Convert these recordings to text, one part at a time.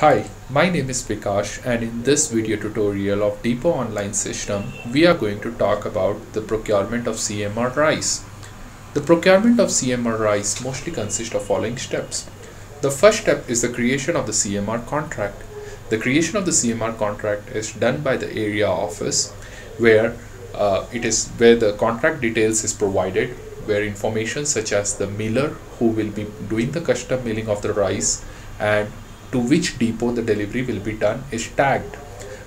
Hi, my name is Vikash, and in this video tutorial of Depot Online System, we are going to talk about the procurement of CMR rice. The procurement of CMR rice mostly consists of following steps. The first step is the creation of the CMR contract. The creation of the CMR contract is done by the area office where the contract details is provided, where information such as the miller who will be doing the custom milling of the rice and to which depot the delivery will be done is tagged.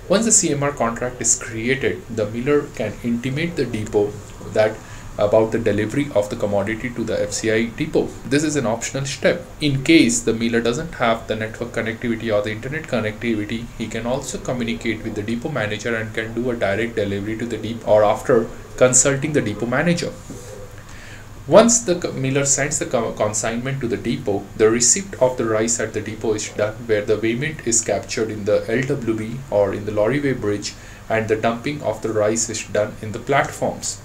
Once the CMR contract is created, the miller can intimate the depot that about the delivery of the commodity to the FCI depot. This is an optional step. In case the miller doesn't have the network connectivity or the internet connectivity, he can also communicate with the depot manager and can do a direct delivery to the depot or after consulting the depot manager. Once the miller sends the consignment to the depot, the receipt of the rice at the depot is done, where the weighment is captured in the LWB or in the lorry weigh bridge, and the dumping of the rice is done in the platforms.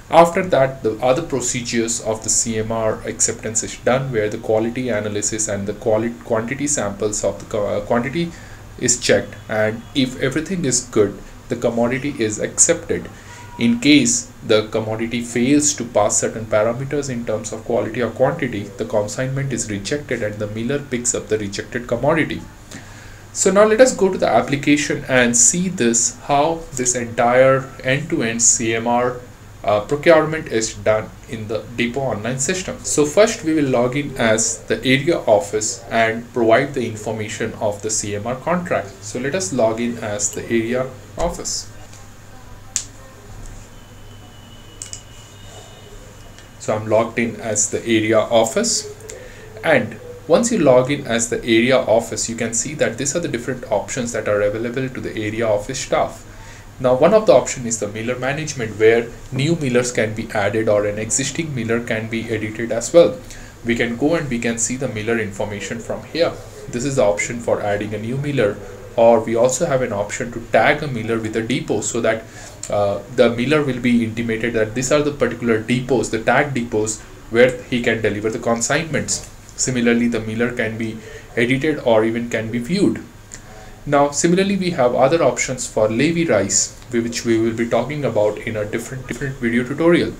After that, the other procedures of the CMR acceptance is done, where the quality analysis and the quantity samples of the quantity is checked, and if everything is good, the commodity is accepted. In case the commodity fails to pass certain parameters in terms of quality or quantity, the consignment is rejected and the miller picks up the rejected commodity. So now let us go to the application and see how this entire end-to-end CMR procurement is done in the Depot online system. So first we will log in as the area office and provide the information of the CMR contract. So let us log in as the area office. So I'm logged in as the area office, and once you log in as the area office, you can see that these are the different options that are available to the area office staff. Now one of the option is the miller management, where new millers can be added or an existing miller can be edited as well. We can go and we can see the miller information from here. This is the option for adding a new miller, or we also have an option to tag a miller with a depot so that the miller will be intimated that these are the particular depots, the tag depots where he can deliver the consignments. Similarly, the miller can be edited or even can be viewed. Now similarly, we have other options for levy rice, which we will be talking about in a different video tutorial.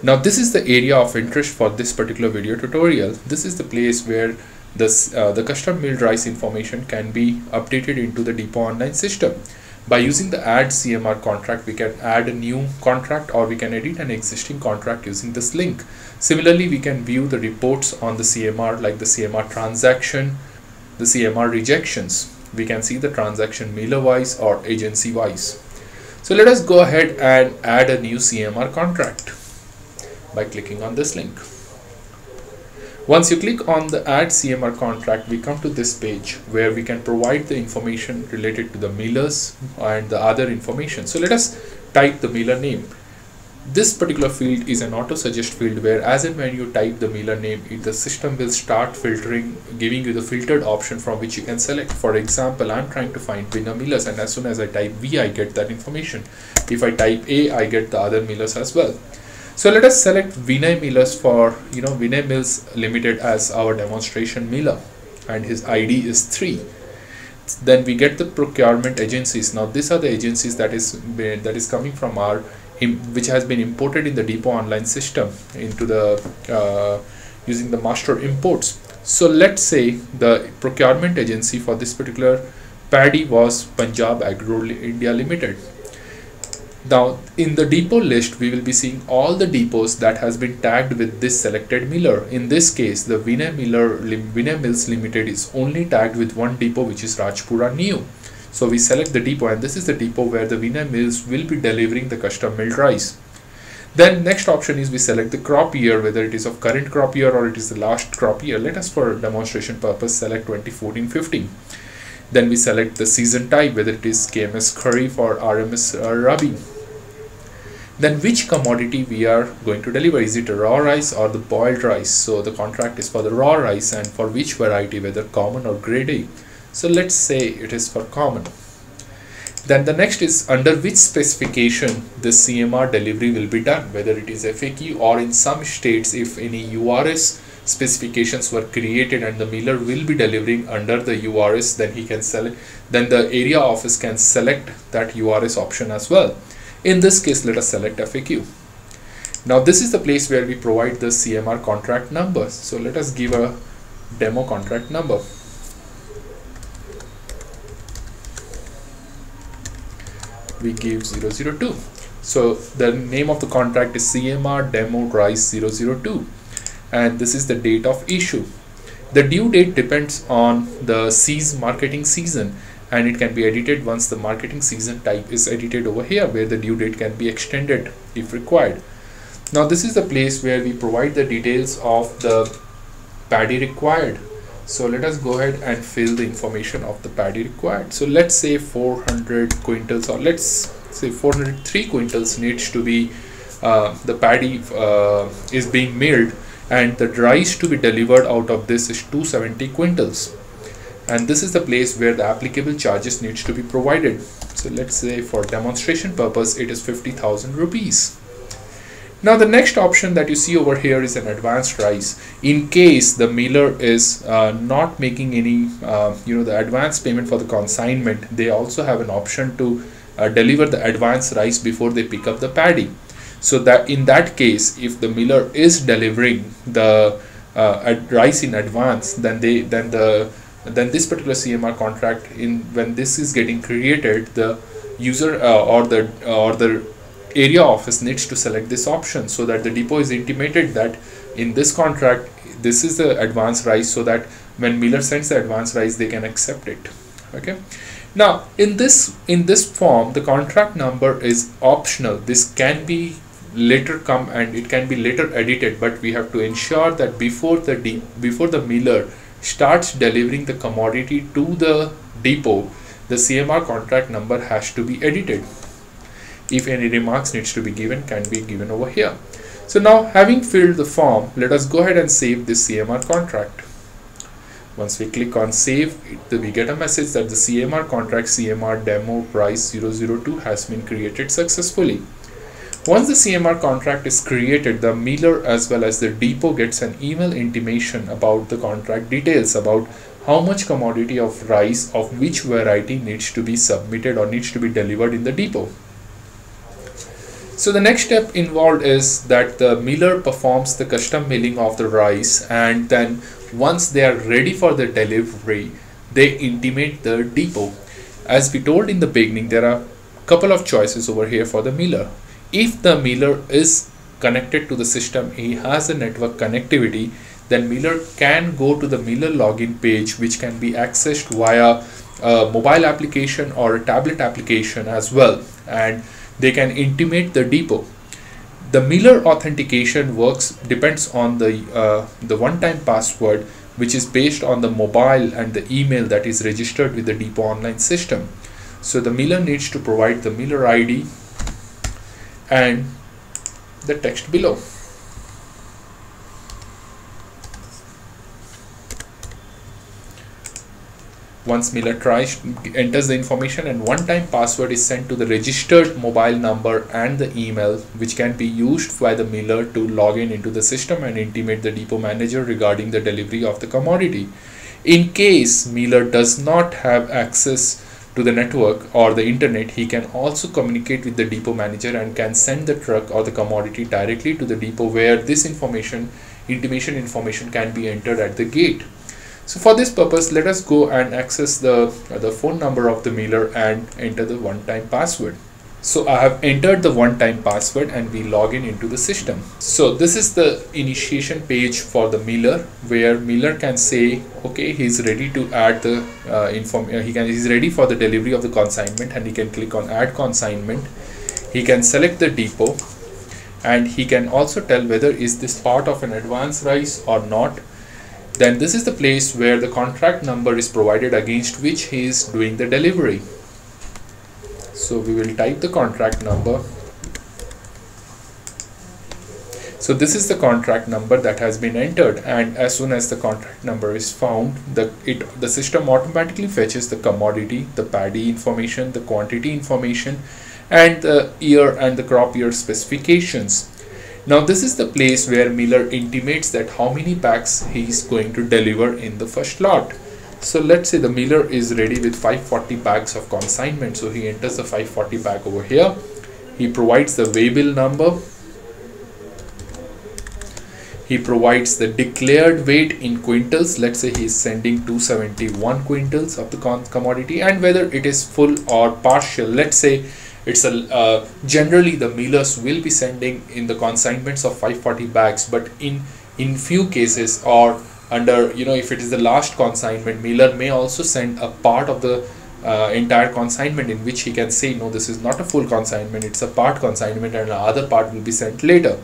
Now this is the area of interest for this particular video tutorial. This is the place where the custom milled rice information can be updated into the Depot online system. By using the add CMR contract, we can add a new contract or we can edit an existing contract using this link. Similarly, we can view the reports on the CMR, like the CMR transaction, the CMR rejections. We can see the transaction miller wise or agency wise. So let us go ahead and add a new CMR contract by clicking on this link. Once you click on the add CMR contract, we come to this page where we can provide the information related to the millers and the other information. So let us type the miller name. This particular field is an auto suggest field, where as and when you type the miller name, the system will start filtering, giving you the filtered option from which you can select. For example, I'm trying to find winner millers, and as soon as I type V, I get that information. If I type A, I get the other millers as well. So let us select Vinay Millers for Vinay Mills Limited as our demonstration miller, and his ID is 3. Then we get the procurement agencies. Now these are the agencies that is coming from which has been imported in the Depot online system into the using the master imports. So let's say the procurement agency for this particular paddy was Punjab Agro India Limited. Now in the depot list, we will be seeing all the depots that has been tagged with this selected miller. In this case, the Vinay Mills Limited is only tagged with one depot, which is Rajpura New. So we select the depot, and this is the depot where the Vinay Mills will be delivering the custom milled rice. Then next option is we select the crop year, whether it is of current crop year or it is the last crop year. Let us, for demonstration purpose, select 2014-15. Then we select the season type, whether it is KMS Kharif or RMS Rabi. Then which commodity we are going to deliver. Is it a raw rice or the boiled rice? So the contract is for the raw rice, and for which variety, whether common or grade A. So let's say it is for common. Then the next is under which specification the CMR delivery will be done, whether it is FAQ or in some states, if any URS specifications were created and the miller will be delivering under the URS, then he can select, then the area office can select that URS option as well. In this case, let us select FAQ. Now this is the place where we provide the CMR contract number. So let us give a demo contract number. We give 002. So the name of the contract is CMR Demo Rice 002, and this is the date of issue. The due date depends on the marketing season, and it can be edited once the marketing season type is edited over here, where the due date can be extended if required. Now this is the place where we provide the details of the paddy required. So let us go ahead and fill the information of the paddy required. So let's say 400 quintals, or let's say 403 quintals needs to be, the paddy is being milled, and the rice to be delivered out of this is 270 quintals. And this is the place where the applicable charges needs to be provided. So let's say for demonstration purpose, it is 50,000 rupees. Now the next option that you see over here is an advanced rice. In case the miller is not making any the advance payment for the consignment, they also have an option to deliver the advanced rice before they pick up the paddy. So that in that case, if the miller is delivering the rice in advance, then this particular CMR contract, when this is getting created, the user or the area office needs to select this option, so that the depot is intimated that in this contract this is the advance rice, so that when miller sends the advance rice, they can accept it. Okay, now in this form, the contract number is optional. This can be later come and it can be later edited, but we have to ensure that before the miller starts delivering the commodity to the depot, the CMR contract number has to be edited. If any remarks needs to be given, can be given over here. So now, having filled the form, let us go ahead and save this CMR contract. Once we click on save, we get a message that the CMR contract CMR Demo Price 002 has been created successfully. Once the CMR contract is created, the miller as well as the depot gets an email intimation about the contract details, about how much commodity of rice of which variety needs to be submitted or needs to be delivered in the depot. So the next step involved is that the miller performs the custom milling of the rice, and then once they are ready for the delivery, they intimate the depot. As we told in the beginning, there are a couple of choices over here for the miller. If the miller is connected to the system, he has a network connectivity, then miller can go to the miller login page, which can be accessed via a mobile application or a tablet application as well, and they can intimate the depot. The miller authentication depends on the one-time password, which is based on the mobile and the email that is registered with the depot online system. So the miller needs to provide the miller ID and the text below. Once miller enters the information, and one-time password is sent to the registered mobile number and the email, which can be used by the miller to log into the system and intimate the depot manager regarding the delivery of the commodity. In case miller does not have access to the network or the internet, he can also communicate with the depot manager and can send the truck or the commodity directly to the depot, where this intimation information can be entered at the gate. So for this purpose, let us go and access the phone number of the miller and enter the one-time password. So I have entered the one-time password and we log into the system. So this is the initiation page for the miller, where miller can say, okay, he's ready to add the he's ready for the delivery of the consignment, and he can click on add consignment. He can select the depot, and he can also tell whether is this part of an advance rice or not. Then this is the place where the contract number is provided against which he is doing the delivery. So we will type the contract number. So this is the contract number that has been entered, and as soon as the contract number is found, the system automatically fetches the commodity, the paddy information, the quantity information, and the year and the crop year specifications. Now this is the place where Miller intimates that how many bags he is going to deliver in the first lot. So let's say the Miller is ready with 540 bags of consignment. So he enters the 540 bag over here. He provides the waybill number. He provides the declared weight in quintals. Let's say he is sending 271 quintals of the commodity, and whether it is full or partial. Let's say it's a generally the Millers will be sending in the consignments of 540 bags, but in few cases, or under, you know, if it is the last consignment, Miller may also send a part of the entire consignment, in which he can say, no, this is not a full consignment, it's a part consignment, and the other part will be sent later.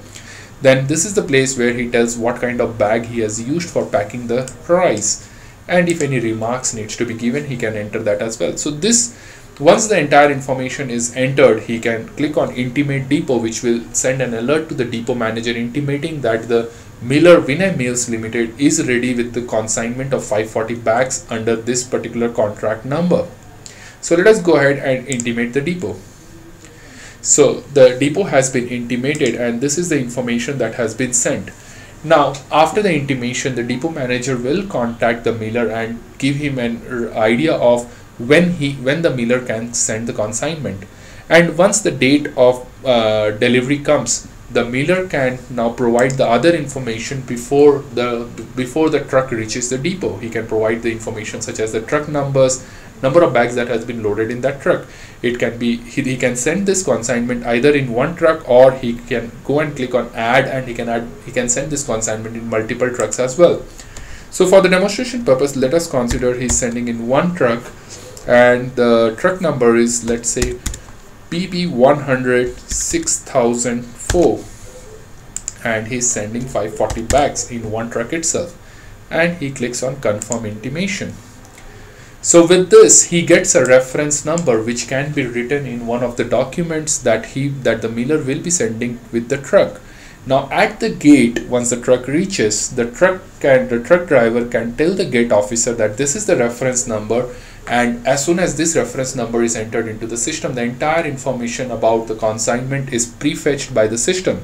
Then this is the place where he tells what kind of bag he has used for packing the rice, and if any remarks needs to be given, he can enter that as well. So this, once the entire information is entered, he can click on Intimate Depot, which will send an alert to the depot manager intimating that the Miller Vinay Mills Limited is ready with the consignment of 540 bags under this particular contract number. So let us go ahead and intimate the depot. So the depot has been intimated, and this is the information that has been sent. Now after the intimation, the depot manager will contact the Miller and give him an idea of when the Miller can send the consignment. And once the date of delivery comes, the Miller can now provide the other information before the truck reaches the depot. He can provide the information such as the truck numbers, number of bags that has been loaded in that truck. It can be he can send this consignment either in one truck, or he can go and click on add, and he can send this consignment in multiple trucks as well. So for the demonstration purpose, let us consider he's sending in one truck, and the truck number is, let's say, PB100 6004, and he's sending 540 bags in one truck itself, and he clicks on confirm intimation. So with this, he gets a reference number which can be written in one of the documents that the Miller will be sending with the truck. Now at the gate, once the truck reaches, the truck driver can tell the gate officer that this is the reference number, and as soon as this reference number is entered into the system, the entire information about the consignment is prefetched by the system,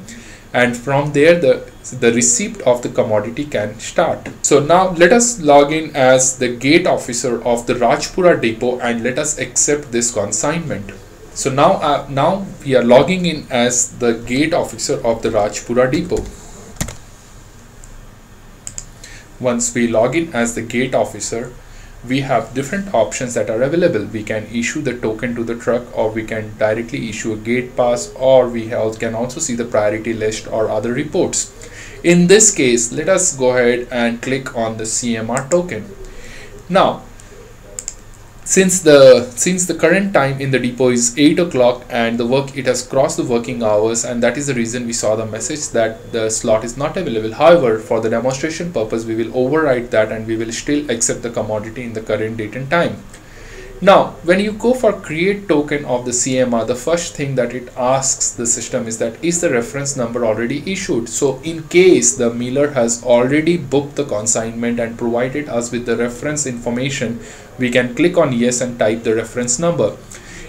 and from there the receipt of the commodity can start. So now let us log in as the gate officer of the Rajpura depot, and let us accept this consignment. So now we are logging in as the gate officer of the Rajpura depot. Once we log in as the gate officer, we have different options that are available. We can issue the token to the truck, or we can directly issue a gate pass, or we can also see the priority list or other reports. In this case, let us go ahead and click on the CMR token. Now since the current time in the depot is 8 o'clock, and it has crossed the working hours, and that is the reason we saw the message that the slot is not available. However, for the demonstration purpose, we will override that, and we will still accept the commodity in the current date and time. Now when you go for create token of the CMR, the first thing that it asks the system is that is the reference number already issued. So in case the Miller has already booked the consignment and provided us with the reference information, we can click on yes and type the reference number.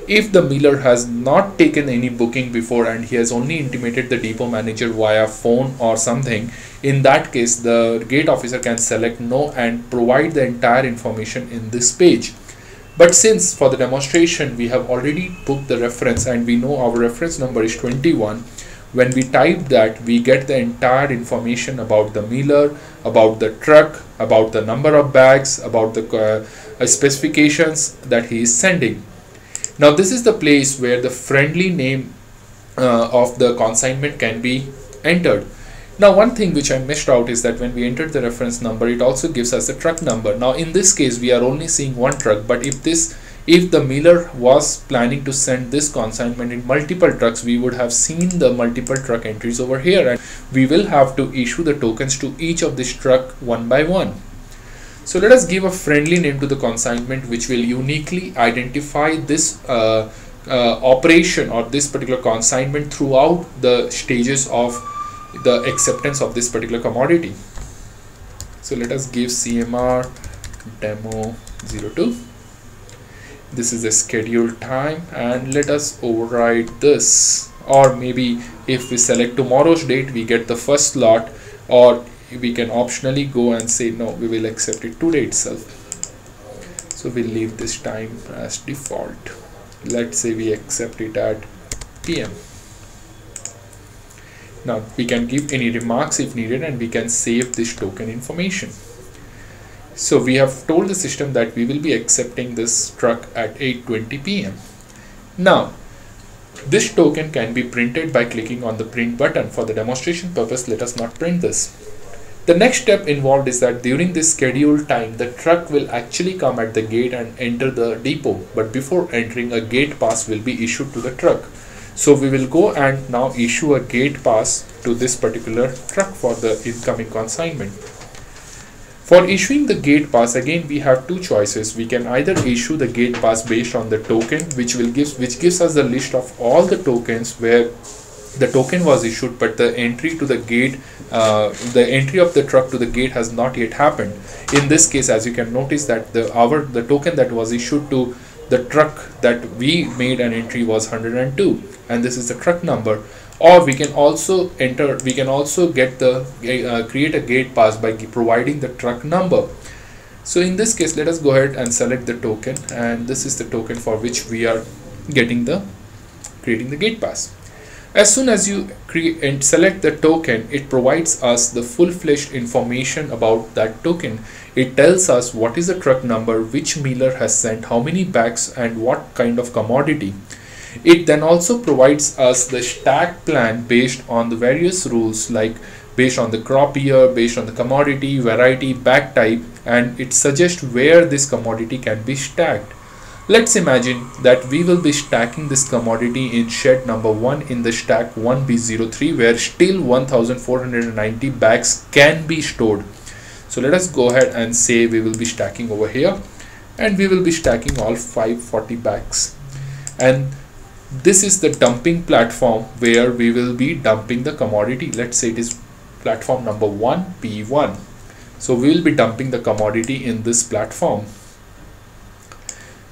If the Miller has not taken any booking before, and he has only intimated the depot manager via phone or something, in that case the gate officer can select no and provide the entire information in this page. But since for the demonstration we have already booked the reference, and we know our reference number is 21, when we type that, we get the entire information about the Miller, about the truck, about the number of bags, about the specifications that he is sending. Now this is the place where the friendly name of the consignment can be entered. Now one thing which I missed out is that when we entered the reference number, it also gives us the truck number. Now in this case we are only seeing one truck, but if the Miller was planning to send this consignment in multiple trucks, we would have seen the multiple truck entries over here, and we will have to issue the tokens to each of this truck one by one. So let us give a friendly name to the consignment which will uniquely identify this operation or this particular consignment throughout the stages of the acceptance of this particular commodity. So let us give CMR demo 02. This is the scheduled time, and let us override this or maybe if we select tomorrow's date, we get the first lot, or we can optionally go and say no, we will accept it today itself. So we'll leave this time as default. Let's say we accept it at PM. Now we can give any remarks if needed, and we can save this token information. So we have told the system that we will be accepting this truck at 8:20 PM. Now this token can be printed by clicking on the print button. For the demonstration purpose, let us not print this. The next step involved is that during this scheduled time, the truck will actually come at the gate and enter the depot, but before entering, a gate pass will be issued to the truck. So we will go and now issue a gate pass to this particular truck for the incoming consignment. For issuing the gate pass, again we have two choices. We can either issue the gate pass based on the token, which gives us the list of all the tokens where the token was issued, but the entry to the gate, the entry of the truck to the gate has not yet happened. In this case, as you can notice that the token that was issued to the truck that we made an entry was 102, and this is the truck number. Or we can also get the create a gate pass by providing the truck number. So in this case, let us go ahead and select the token, and this is the token for which we are creating the gate pass. As soon as you create and select the token, it provides us the full-fledged information about that token. It tells us what is the truck number, which mailer has sent, how many bags, and what kind of commodity. It then also provides us the stack plan based on the various rules, like based on the crop year, based on the commodity, variety, bag type, and it suggests where this commodity can be stacked. Let's imagine that we will be stacking this commodity in shed number 1 in the stack 1B03, where still 1490 bags can be stored. So let us go ahead and say we will be stacking over here, and we will be stacking all 540 bags. And this is the dumping platform where we will be dumping the commodity. Let's say it is platform number 1, P1. So we will be dumping the commodity in this platform.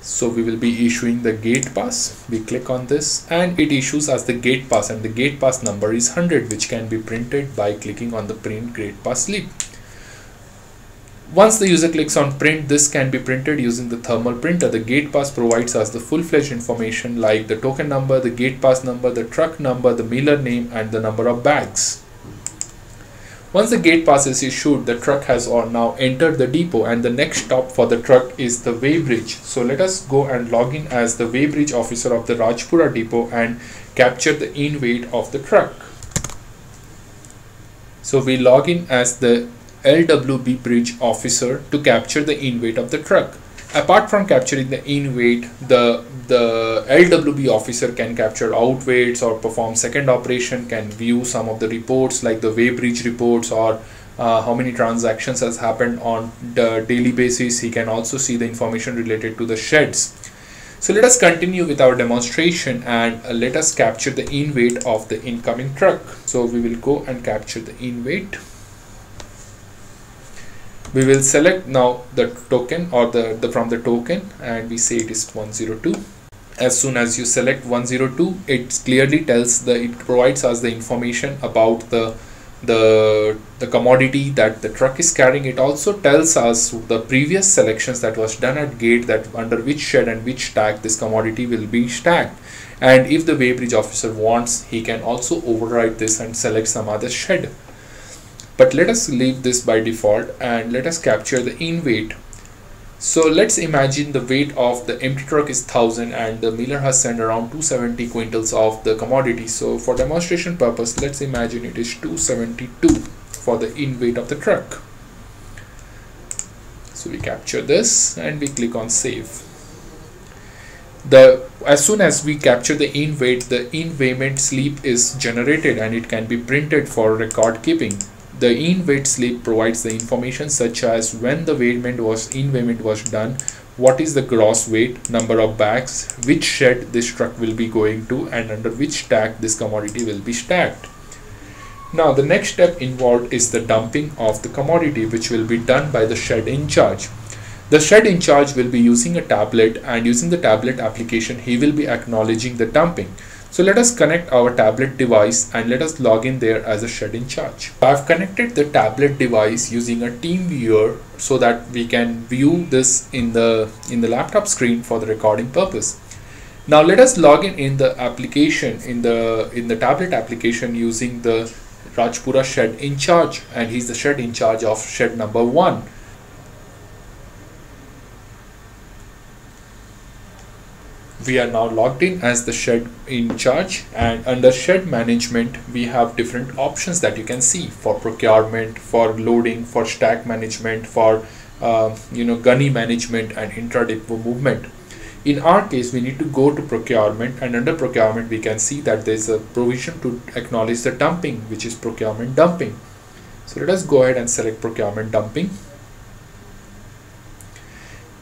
So we will be issuing the gate pass. We click on this and it issues us the gate pass, and the gate pass number is 100, which can be printed by clicking on the print gate pass slip. Once the user clicks on print, this can be printed using the thermal printer. The gate pass provides us the full-fledged information like the token number, the gate pass number, the truck number, the mailer name, and the number of bags. Once the gate pass is issued, the truck has now entered the depot, and the next stop for the truck is the weighbridge. So let us go and log in as the weighbridge officer of the Rajpura depot and capture the in weight of the truck. So we log in as the LWB bridge officer to capture the in weight of the truck. Apart from capturing the in weight, the LWB officer can capture out weights or perform second operation, can view some of the reports like the weighbridge reports, or how many transactions has happened on the daily basis. He can also see the information related to the sheds. So let us continue with our demonstration and let us capture the in weight of the incoming truck. So we will go and capture the in weight. We will select now the token or from the token, and we say it is 102. As soon as you select 102, it clearly it provides us the information about the commodity that the truck is carrying. It also tells us the previous selections that was done at gate, that under which shed and which stack this commodity will be stacked. And if the weighbridge officer wants, he can also override this and select some other shed. But let us leave this by default and let us capture the in weight. So let's imagine the weight of the empty truck is 1000 and the mailer has sent around 270 quintals of the commodity. So for demonstration purpose, let's imagine it is 272 for the in weight of the truck. So we capture this and we click on save. As soon as we capture the in weight, the in weighment slip is generated and it can be printed for record keeping. The in weight slip provides the information such as when the in weighment was done, what is the gross weight, number of bags, which shed this truck will be going to, and under which stack this commodity will be stacked. Now the next step involved is the dumping of the commodity, which will be done by the shed in charge. The shed in charge will be using a tablet, and using the tablet application he will be acknowledging the dumping. So let us connect our tablet device and let us log in there as a shed in charge. I've connected the tablet device using a team viewer so that we can view this in the laptop screen for the recording purpose. Now let us log in the application, in the tablet application, using the Rajpura shed in charge, and he's the shed in charge of shed number 1. We are now logged in as the shed in charge, and under shed management we have different options that you can see for procurement, for loading, for stack management, for gunny management and intra-depot movement. In our case, we need to go to procurement, and under procurement we can see that there is a provision to acknowledge the dumping, which is procurement dumping. So let us go ahead and select procurement dumping.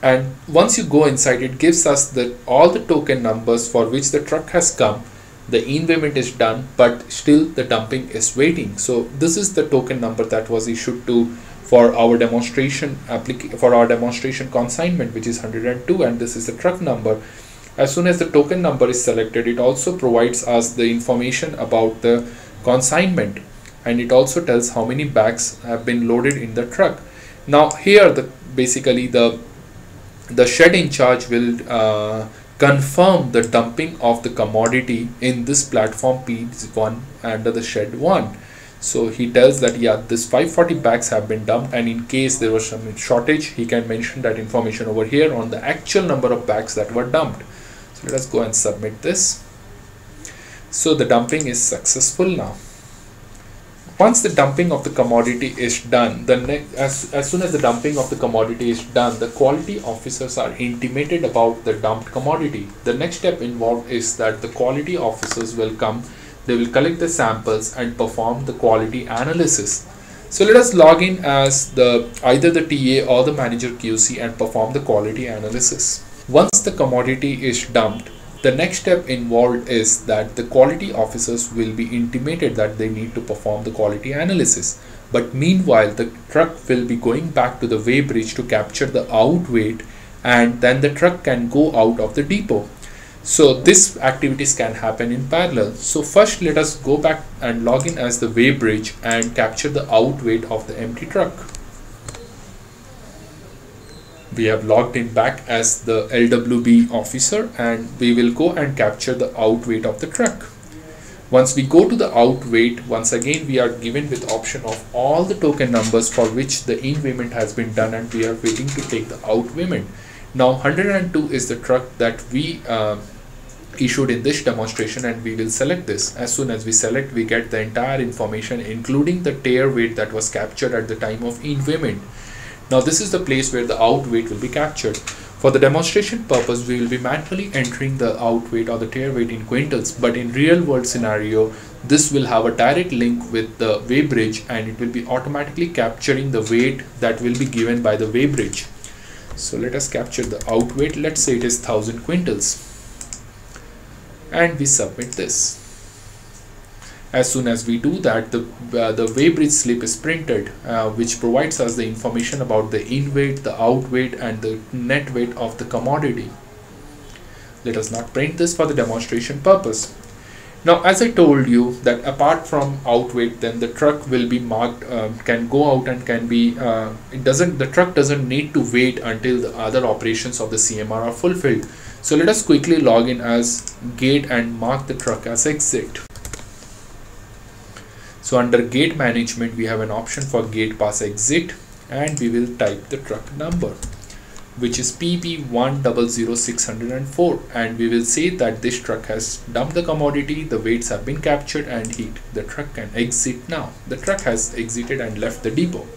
And once you go inside, it gives us all the token numbers for which the truck has come. The in-payment is done, but still the dumping is waiting. So this is the token number that was issued to for our demonstration consignment, which is 102, and this is the truck number. As soon as the token number is selected, it also provides us the information about the consignment, and it also tells how many bags have been loaded in the truck. Now here basically the shed in charge will confirm the dumping of the commodity in this platform P1 under the shed 1. So he tells that yeah, this 540 bags have been dumped, and in case there was some shortage, he can mention that information over here on the actual number of bags that were dumped. So let us go and submit this. So the dumping is successful now. Once the dumping of the commodity is done, as soon as the dumping of the commodity is done, the quality officers are intimated about the dumped commodity. The next step involved is that the quality officers will come. They will collect the samples and perform the quality analysis. So let us log in as either the TA or the manager QC and perform the quality analysis. Once the commodity is dumped, the next step involved is that the quality officers will be intimated that they need to perform the quality analysis. But meanwhile, the truck will be going back to the weighbridge to capture the out weight, and then the truck can go out of the depot. So these activities can happen in parallel. So first let us go back and log in as the weighbridge and capture the out weight of the empty truck. We have logged in back as the LWB officer, and we will go and capture the out weight of the truck. Once we go to the out weight, once again we are given with option of all the token numbers for which the in payment has been done, and we are waiting to take the out payment. Now 102 is the truck that we issued in this demonstration, and we will select this. As soon as we select, we get the entire information including the tear weight that was captured at the time of in payment. Now this is the place where the out weight will be captured. For the demonstration purpose, we will be manually entering the out weight or the tear weight in quintals, but in real world scenario, this will have a direct link with the weighbridge, and it will be automatically capturing the weight that will be given by the weighbridge. So let us capture the out weight. Let's say it is 1000 quintals, and we submit this. As soon as we do that, the weighbridge slip is printed, which provides us the information about the in weight, the out weight, and the net weight of the commodity. Let us not print this for the demonstration purpose. Now, as I told you that apart from out weight, then the truck will be marked, can go out and can be, the truck doesn't need to wait until the other operations of the CMR are fulfilled. So let us quickly log in as gate and mark the truck as exit. So under gate management, we have an option for gate pass exit, and we will type the truck number, which is PB100604, and we will say that this truck has dumped the commodity, the weights have been captured, and the truck can exit now. The truck has exited and left the depot.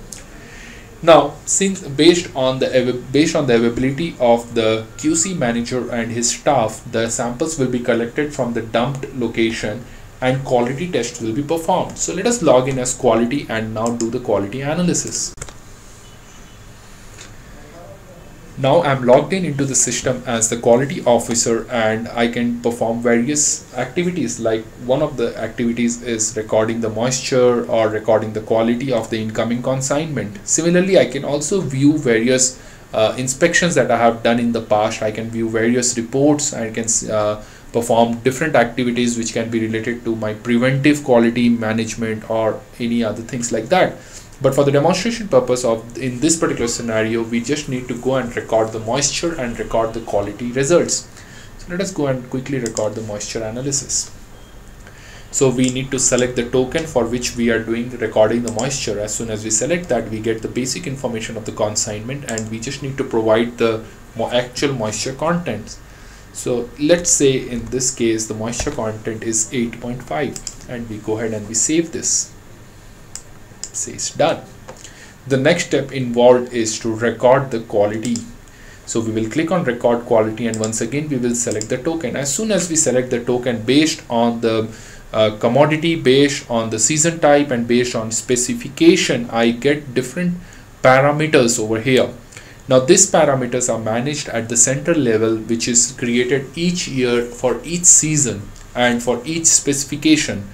Now, since based on the availability of the QC manager and his staff, the samples will be collected from the dumped location and quality tests will be performed. So let us log in as quality and now do the quality analysis. Now I'm logged into the system as the quality officer, and I can perform various activities. Like one of the activities is recording the moisture or recording the quality of the incoming consignment. Similarly, I can also view various inspections that I have done in the past. I can view various reports. I can perform different activities which can be related to my preventive quality management or any other things like that. But for the demonstration purpose of in this particular scenario, we just need to go and record the moisture and record the quality results. So let us go and quickly record the moisture analysis. So we need to select the token for which we are doing recording the moisture. As soon as we select that, we get the basic information of the consignment, and we just need to provide the actual moisture contents. So let's say in this case the moisture content is 8.5, and we go ahead and we save this. Says done. The next step involved is to record the quality. So we will click on record quality, and once again we will select the token. As soon as we select the token, based on the commodity, based on the season type, and based on specification, I get different parameters over here. Now these parameters are managed at the center level, which is created each year for each season and for each specification.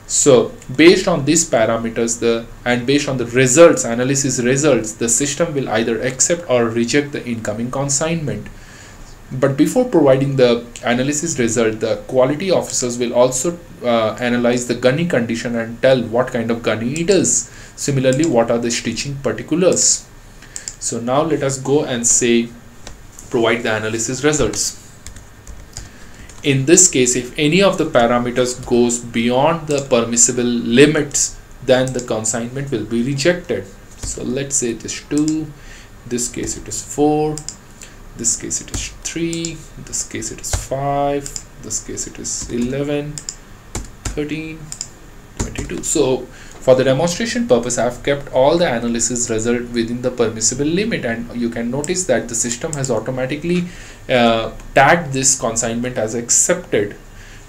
So based on these parameters and based on the results, analysis results, the system will either accept or reject the incoming consignment. But before providing the analysis result, the quality officers will also analyze the gunny condition and tell what kind of gunny it is. Similarly, what are the stitching particulars. So now let us go and say provide the analysis results. In this case, if any of the parameters goes beyond the permissible limits, then the consignment will be rejected. So let's say it is 2, this case it is 4, this case it is 3, this case it is 5, this case it is 11, 13, 22. So for the demonstration purpose, I have kept all the analysis result within the permissible limit, and you can notice that the system has automatically tagged this consignment as accepted.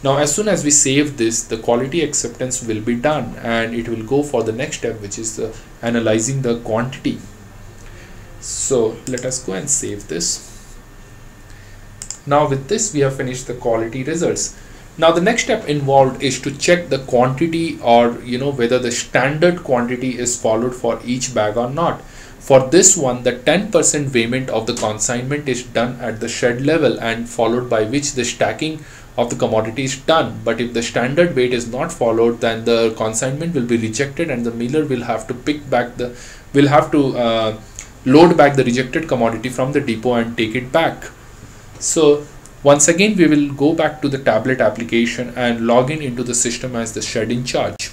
Now as soon as we save this, the quality acceptance will be done, and it will go for the next step, which is analyzing the quantity. So let us go and save this. Now with this, we have finished the quality results. Now the next step involved is to check the quantity, or whether the standard quantity is followed for each bag or not. For this one, the 10% weighment of the consignment is done at the shed level, and followed by which the stacking of the commodity is done. But if the standard weight is not followed, then the consignment will be rejected, and the miller will have to load back the rejected commodity from the depot and take it back. So once again, we will go back to the tablet application and log in into the system as the shed in charge.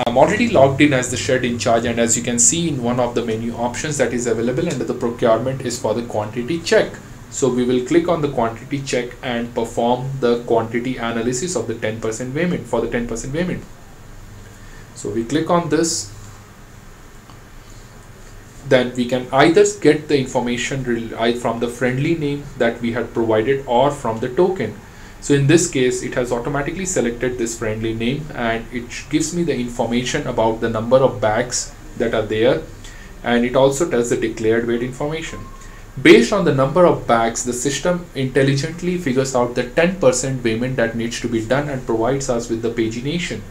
I'm already logged in as the shed in charge, and as you can see in one of the menu options that is available under the procurement is for the quantity check. So we will click on the quantity check and perform the quantity analysis of the 10% weighment for the 10% weighment. So we click on this. Then we can either get the information from the friendly name that we had provided or from the token. So in this case, it has automatically selected this friendly name, and it gives me the information about the number of bags that are there, and it also tells the declared weight information. Based on the number of bags, the system intelligently figures out the 10% weighment that needs to be done and provides us with the pagination.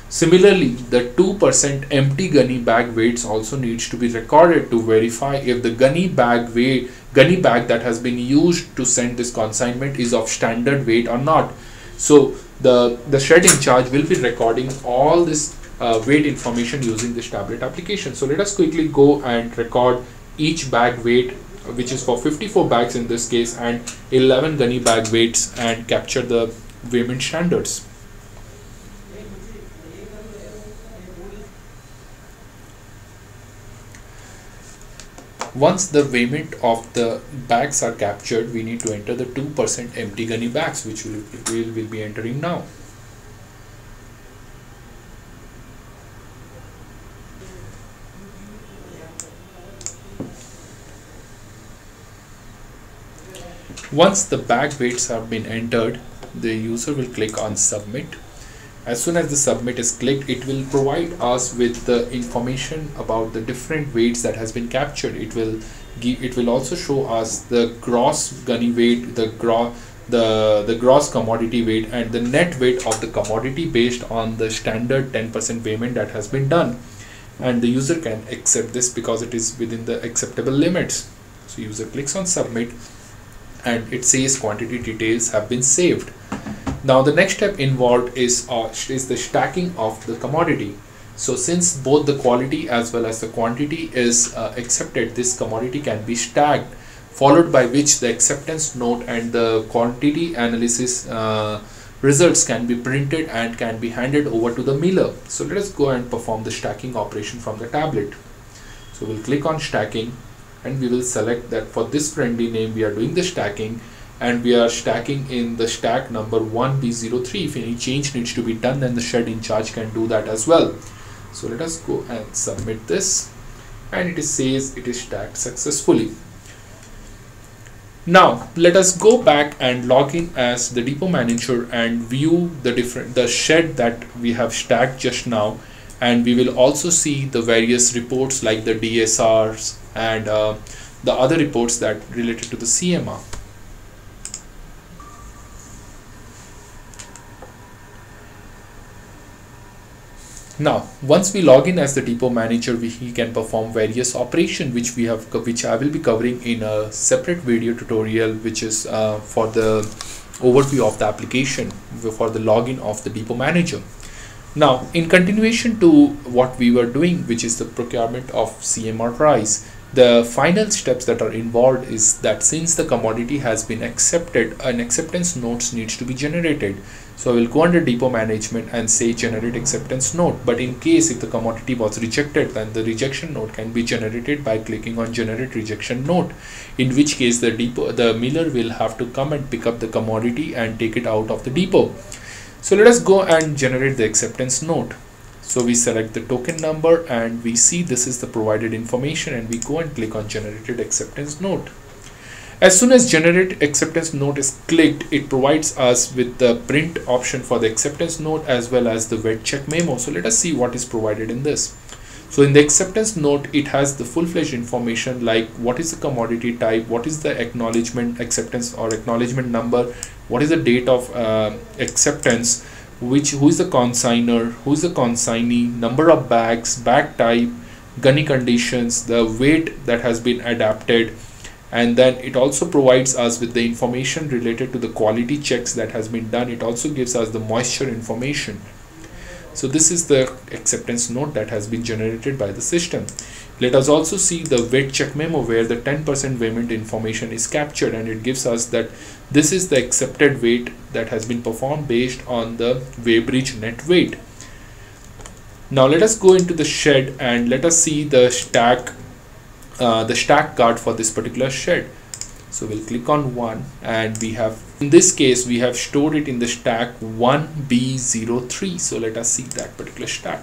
Similarly, the 2% empty gunny bag weights also needs to be recorded to verify if the gunny bag that has been used to send this consignment is of standard weight or not. So the shed in charge will be recording all this weight information using this tablet application. So let us quickly go and record each bag weight, which is for 54 bags in this case, and 11 gunny bag weights, and capture the weighment standards. Once the weighment of the bags are captured, we need to enter the 2% empty gunny bags, which we will be entering now. Once the bag weights have been entered, the user will click on submit. As soon as the submit is clicked, it will provide us with the information about the different weights that has been captured. It will also show us the gross gunny weight, the gross commodity weight, and the net weight of the commodity based on the standard 10% payment that has been done. and the user can accept this because it is within the acceptable limits. So user clicks on submit and it says quantity details have been saved. Now the next step involved is the stacking of the commodity. So since both the quality as well as the quantity is accepted, this commodity can be stacked, followed by which the acceptance note and the quantity analysis results can be printed and can be handed over to the miller. So let us go and perform the stacking operation from the tablet. So we'll click on stacking and we will select that for this friendly name we are doing the stacking, and we are stacking in the stack number 1B03. If any change needs to be done, then the shed in charge can do that as well. So let us go and submit this, and it says it is stacked successfully. Now let us go back and log in as the depot manager and view the shed that we have stacked just now, and we will also see the various reports like the DSRs and the other reports that related to the CMR. Now once we log in as the depot manager, he can perform various operations which I will be covering in a separate video tutorial, which is for the overview of the application for the login of the depot manager. Now in continuation to what we were doing, which is the procurement of CMR price, the final steps that are involved is that since the commodity has been accepted, an acceptance notes needs to be generated. So I will go under depot management and say generate acceptance note, but in case if the commodity was rejected, then the rejection note can be generated by clicking on generate rejection note, in which case the miller will have to come and pick up the commodity and take it out of the depot. So let us go and generate the acceptance note. So we select the token number and we see this is the provided information, and we go and click on generated acceptance note. As soon as generate acceptance note is clicked, it provides us with the print option for the acceptance note as well as the wet check memo. So let us see what is provided in this. So in the acceptance note, it has the full-fledged information like what is the commodity type, what is the acknowledgement acceptance or acknowledgement number, what is the date of acceptance, who is the consigner, who is the consignee, number of bags, bag type, gunny conditions, the weight that has been adapted, and then it also provides us with the information related to the quality checks that has been done. It also gives us the moisture information. So this is the acceptance note that has been generated by the system. Let us also see the weight check memo where the 10% weighment information is captured, and it gives us that this is the accepted weight that has been performed based on the weighbridge net weight. Now let us go into the shed and let us see the stack card for this particular shed. So we'll click on one, and we have, in this case we have stored it in the stack 1B03. So let us see that particular stack.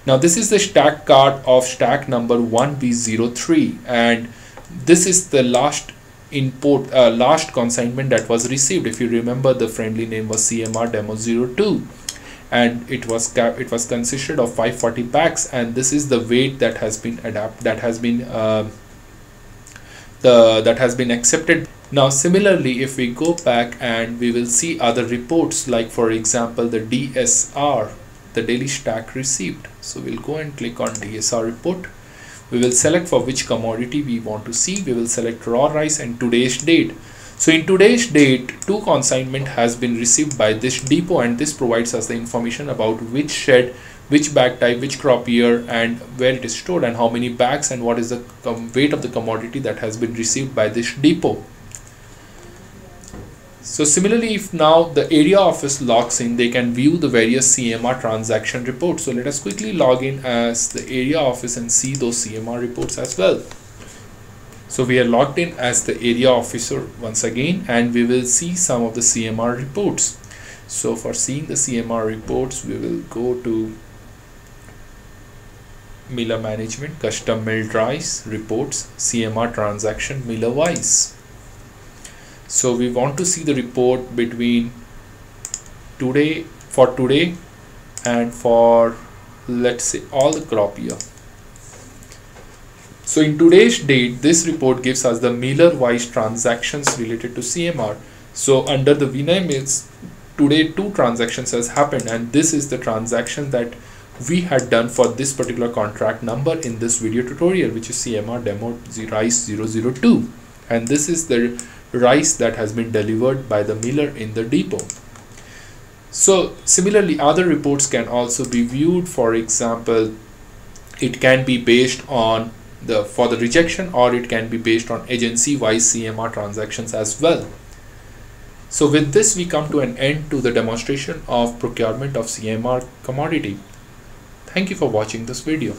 Now this is the stack card of stack number 1B03, and this is the last last consignment that was received. If you remember, the friendly name was CMR Demo 02, and it was consisted of 540 bags, and this is the weight that has been accepted. Now similarly, if we go back and we will see other reports like for example the DSR, the daily stack received. So we'll go and click on DSR report. We will select for which commodity we want to see. We will select raw rice and today's date. So in today's date, 2 consignment has been received by this depot, and this provides us the information about which shed, which bag type, which crop year, and where it is stored, and how many bags, and what is the weight of the commodity that has been received by this depot. So similarly, if now the area office logs in, they can view the various CMR transaction reports. So let us quickly log in as the area office and see those CMR reports as well. So we are logged in as the area officer once again, and we will see some of the CMR reports. So for seeing the CMR reports, we will go to Miller Management, Custom Milled Rice Reports, CMR Transaction Miller Wise. So we want to see the report between today and for, let's say, all the crop year. So in today's date, this report gives us the Miller wise transactions related to CMR. So under the VNAM, today 2 transactions has happened, and this is the transaction that we had done for this particular contract number in this video tutorial, which is CMR demo rice 002, and this is the rice that has been delivered by the miller in the depot. So similarly, other reports can also be viewed. For example, it can be based on for the rejection, or it can be based on agency wise CMR transactions as well. So with this, we come to an end to the demonstration of procurement of CMR commodity. Thank you for watching this video.